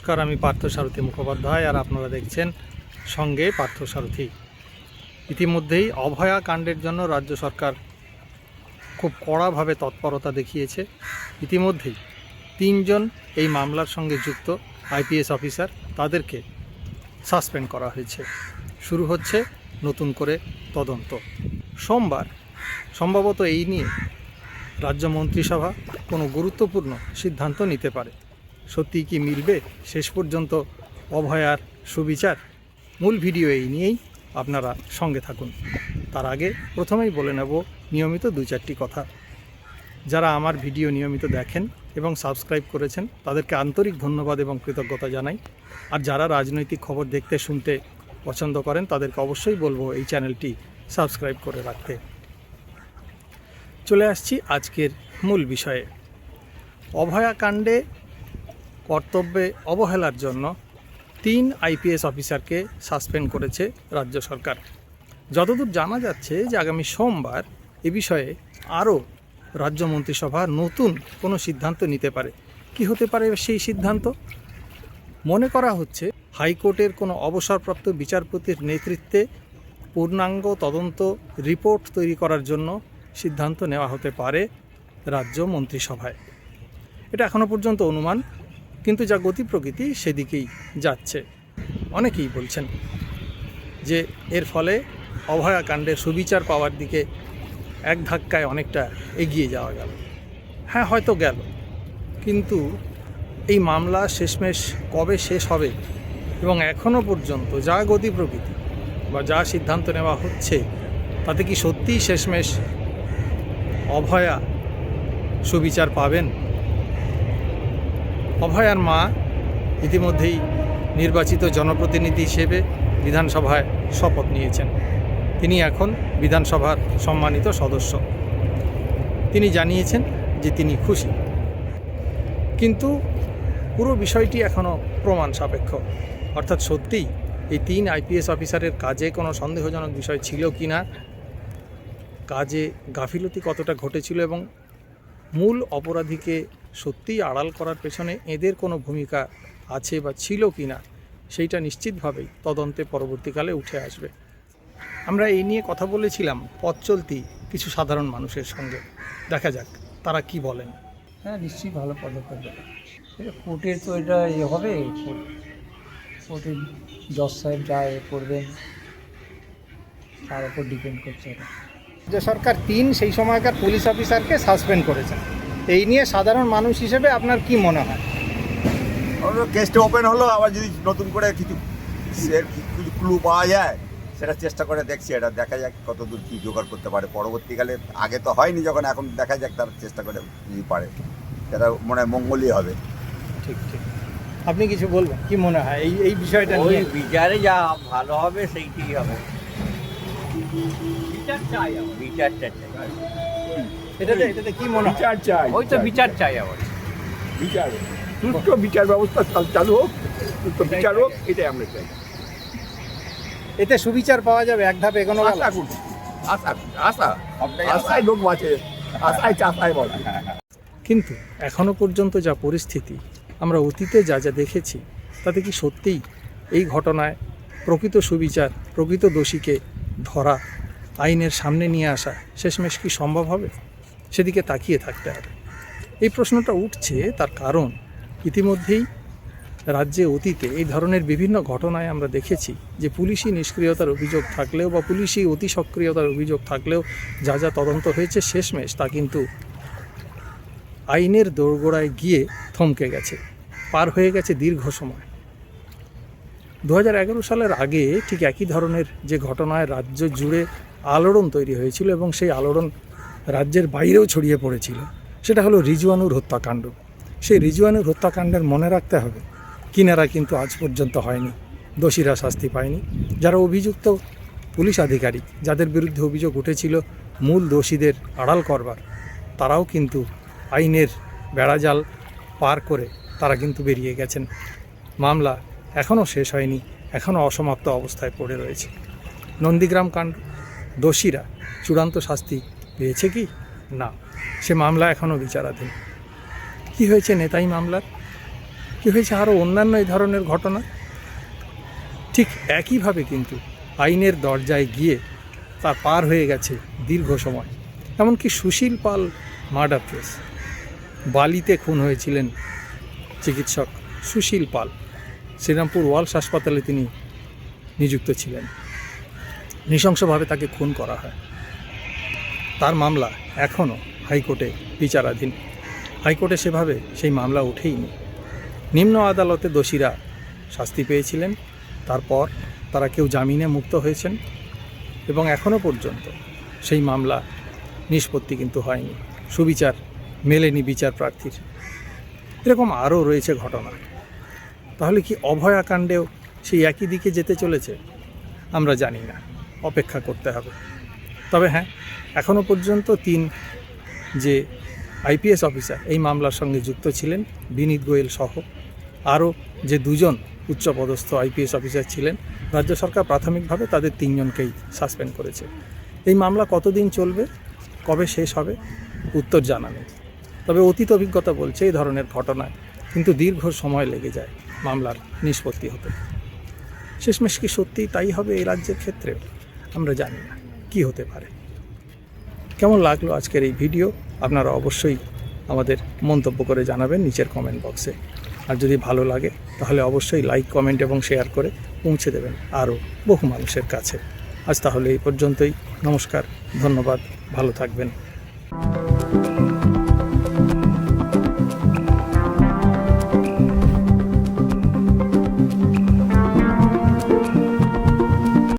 নমস্কার, আমি পার্থসারথী মুখোপাধ্যায় আর আপনারা দেখছেন সঙ্গে পার্থসারথী। ইতিমধ্যেই অভয়া কাণ্ডের জন্য রাজ্য সরকার খুব কড়াভাবে তৎপরতা দেখিয়েছে। ইতিমধ্যেই 3 জন এই মামলার সঙ্গে যুক্ত আইপিএস অফিসার, তাদেরকে সাসপেন্ড করা হয়েছে। শুরু হচ্ছে নতুন করে তদন্ত। সোমবার সম্ভবত এই নিয়ে রাজ্য মন্ত্রিসভা কোনো গুরুত্বপূর্ণ সিদ্ধান্ত নিতে পারে। সত্যি কি মিলবে শেষ পর্যন্ত অভয়ার সুবিচার? মূল ভিডিও এই নিয়েই, আপনারা সঙ্গে থাকুন। তার আগে প্রথমেই বলে নেব নিয়মিত 2-4টি কথা। যারা আমার ভিডিও নিয়মিত দেখেন এবং সাবস্ক্রাইব করেছেন তাদেরকে আন্তরিক ধন্যবাদ এবং কৃতজ্ঞতা জানাই। আর যারা রাজনৈতিক খবর দেখতে শুনতে পছন্দ করেন তাদেরকে অবশ্যই বলবো এই চ্যানেলটি সাবস্ক্রাইব করে রাখতে। চলে আসছি আজকের মূল বিষয়ে। অভয়া কাণ্ডে কর্তব্যে অবহেলার জন্য 3 আইপিএস অফিসারকে সাসপেন্ড করেছে রাজ্য সরকার। যতদূর জানা যাচ্ছে যে আগামী সোমবার এ বিষয়ে আরও রাজ্য মন্ত্রিসভা নতুন কোনো সিদ্ধান্ত নিতে পারে। কি হতে পারে সেই সিদ্ধান্ত? মনে করা হচ্ছে হাইকোর্টের কোনো অবসরপ্রাপ্ত বিচারপতির নেতৃত্বে পূর্ণাঙ্গ তদন্ত রিপোর্ট তৈরি করার জন্য সিদ্ধান্ত নেওয়া হতে পারে রাজ্য মন্ত্রিসভায়। এটা এখনও পর্যন্ত অনুমান, কিন্তু যা গতি প্রকৃতি সেদিকেই যাচ্ছে। অনেকেই বলছেন যে এর ফলে অভয়া কাণ্ডের সুবিচার পাওয়ার দিকে এক ধাক্কায় অনেকটা এগিয়ে যাওয়া গেল। হ্যাঁ, হয়তো গেল, কিন্তু এই মামলা শেষমেশ কবে শেষ হবে এবং এখনও পর্যন্ত যা গতি প্রকৃতি বা যা সিদ্ধান্ত নেওয়া হচ্ছে তাতে কি সত্যিই শেষমেশ অভয়া সুবিচার পাবেন? অভয়ার মা ইতিমধ্যেই নির্বাচিত জনপ্রতিনিধি হিসেবে বিধানসভায় শপথ নিয়েছেন। তিনি এখন বিধানসভার সম্মানিত সদস্য। তিনি জানিয়েছেন যে তিনি খুশি, কিন্তু পুরো বিষয়টি এখনও প্রমাণ সাপেক্ষ। অর্থাৎ সত্যিই এই 3 আইপিএস অফিসারের কাজে কোনো সন্দেহজনক বিষয় ছিল কি না, কাজে গাফিলতি কতটা ঘটেছিল এবং মূল অপরাধীকে সত্যিই আড়াল করার পেছনে এদের কোনো ভূমিকা আছে বা ছিল কি না, সেইটা নিশ্চিতভাবেই তদন্তে পরবর্তীকালে উঠে আসবে। আমরা এই নিয়ে কথা বলেছিলাম পথ চলতি কিছু সাধারণ মানুষের সঙ্গে। দেখা যাক তারা কি বলেন। হ্যাঁ, নিশ্চয়ই ভালো পদক্ষেপ। কোর্টের তো এটা হবে, কোর্টের জজ সাহেব যা করবেন তার উপর ডিপেন্ড করছে এটা। যে সরকার 3 সেই সময়কার পুলিশ অফিসারকে সাসপেন্ড করেছেন, এই নিয়ে সাধারণ মানুষ হিসেবে আপনার কি মনে হয়? কেসটা ওপেন হলো, আবার যদি নতুন করে কিছু ক্লু পাওয়া যায় সেটা চেষ্টা করে দেখছি। এটা দেখা যাক কতদূর কী জোগাড় করতে পারে পরবর্তীকালে। আগে তো হয়নি যখন, এখন দেখা যাক তার চেষ্টা করে যদি পারে, সেটা মনে হয় মঙ্গলই হবে। ঠিক ঠিক। আপনি কিছু বলবেন, কি মনে হয় এই বিষয়টা নিয়ে? বিচারে যা ভালো হবে সেইটাই হবে। বিচার চাই, বিচারটা চাই। এটাতে কি মনে হয়? বিচার চাই, ওই তো বিচার চাই, আবার বিচার, সুষ্ঠু বিচার ব্যবস্থা চালু হোক, সুষ্ঠু বিচার হোক, এটাই আমরা চাই। এতে সুবিচার পাওয়া যাবে, এক ধাপ এগোনো গেল। আশা করছি, আশায় লোক বাঁচে, আশায় চাষায় বলে। কিন্তু এখনও পর্যন্ত যা পরিস্থিতি, আমরা অতীতে যা যা দেখেছি, তাতে কি সত্যিই এই ঘটনায় প্রকৃত সুবিচার, প্রকৃত দোষীকে ধরা, আইনের সামনে নিয়ে আসা শেষমেশ কি সম্ভব হবে? সেদিকে তাকিয়ে থাকতে হবে। এই প্রশ্নটা উঠছে তার কারণ ইতিমধ্যেই রাজ্যে অতীতে এই ধরনের বিভিন্ন ঘটনায় আমরা দেখেছি যে পুলিশি নিষ্ক্রিয়তার অভিযোগ থাকলেও বা পুলিশি অতি সক্রিয়তার অভিযোগ থাকলেও যা যা তদন্ত হয়েছে শেষমেশ তা কিন্তু আইনের দোরগোড়ায় গিয়ে থমকে গেছে, পার হয়ে গেছে দীর্ঘ সময়। 2011 সালের আগে ঠিক একই ধরনের যে ঘটনায় রাজ্য জুড়ে আলোড়ন তৈরি হয়েছিল এবং সেই আলোড়ন রাজ্যের বাইরেও ছড়িয়ে পড়েছিল, সেটা হলো রিজওয়ানুর হত্যাকাণ্ড। সেই রিজওয়ানুর হত্যাকাণ্ডের মনে রাখতে হবে, কিনারা কিন্তু আজ পর্যন্ত হয়নি, দোষীরা শাস্তি পায়নি। যারা অভিযুক্ত পুলিশ আধিকারিক, যাদের বিরুদ্ধে অভিযোগ উঠেছিল মূল দোষীদের আড়াল করবার, তারাও কিন্তু আইনের বেড়াজাল পার করে তারা কিন্তু বেরিয়ে গেছেন। মামলা এখনও শেষ হয়নি, এখনও অসমাপ্ত অবস্থায় পড়ে রয়েছে। নন্দীগ্রাম কাণ্ড, দোষীরা চূড়ান্ত শাস্তি পেয়েছে কি না, সে মামলা এখনও বিচারাধীন। কি হয়েছে নেতাই মামলার? কি হয়েছে আরও অন্যান্য এই ধরনের ঘটনা। ঠিক একইভাবে কিন্তু আইনের দরজায় গিয়ে তার পার হয়ে গেছে দীর্ঘ সময়। এমনকি সুশীল পাল মার্ডার কেস, বালিতে খুন হয়েছিলেন চিকিৎসক সুশীল পাল, শ্রীরামপুর ওয়ালস হাসপাতালে তিনি নিযুক্ত ছিলেন, নৃশংসভাবে তাকে খুন করা হয়। তার মামলা এখনও হাইকোর্টে বিচারাধীন। হাইকোর্টে সেভাবে সেই মামলা উঠেইনি। নিম্ন আদালতে দোষীরা শাস্তি পেয়েছিলেন, তারপর তারা কেউ জামিনে মুক্ত হয়েছেন এবং এখনও পর্যন্ত সেই মামলা নিষ্পত্তি কিন্তু হয়নি, সুবিচার মেলেনি বিচার প্রার্থীর। এরকম আরও রয়েছে ঘটনা। তাহলে কি অভয়াকাণ্ডেও সেই একই দিকে যেতে চলেছে? আমরা জানি না, অপেক্ষা করতে হবে। তবে হ্যাঁ, এখনও পর্যন্ত 3 যে আইপিএস অফিসার এই মামলার সঙ্গে যুক্ত ছিলেন, বিনীত গোয়েল সহ আরও যে 2 উচ্চপদস্থ আইপিএস অফিসার ছিলেন, রাজ্য সরকার প্রাথমিকভাবে তাদের 3 জনকেই সাসপেন্ড করেছে। এই মামলা কতদিন চলবে, কবে শেষ হবে, উত্তর জানা নেই। তবে অতীত অভিজ্ঞতা বলছে এই ধরনের ঘটনায় কিন্তু দীর্ঘ সময় লেগে যায় মামলার নিষ্পত্তি হতে। শেষমেশ কি সত্যিই তাই হবে এই রাজ্যের ক্ষেত্রেও? আমরা জানি না কি হতে পারে। কেমন লাগলো আজকের এই ভিডিও আপনারা অবশ্যই আমাদের মন্তব্য করে জানাবেন নিচের কমেন্ট বক্সে। আর যদি ভালো লাগে তাহলে অবশ্যই লাইক, কমেন্ট এবং শেয়ার করে পৌঁছে দেবেন আরও বহু মানুষের কাছে। আজ তাহলে এই পর্যন্তই। নমস্কার, ধন্যবাদ, ভালো থাকবেন।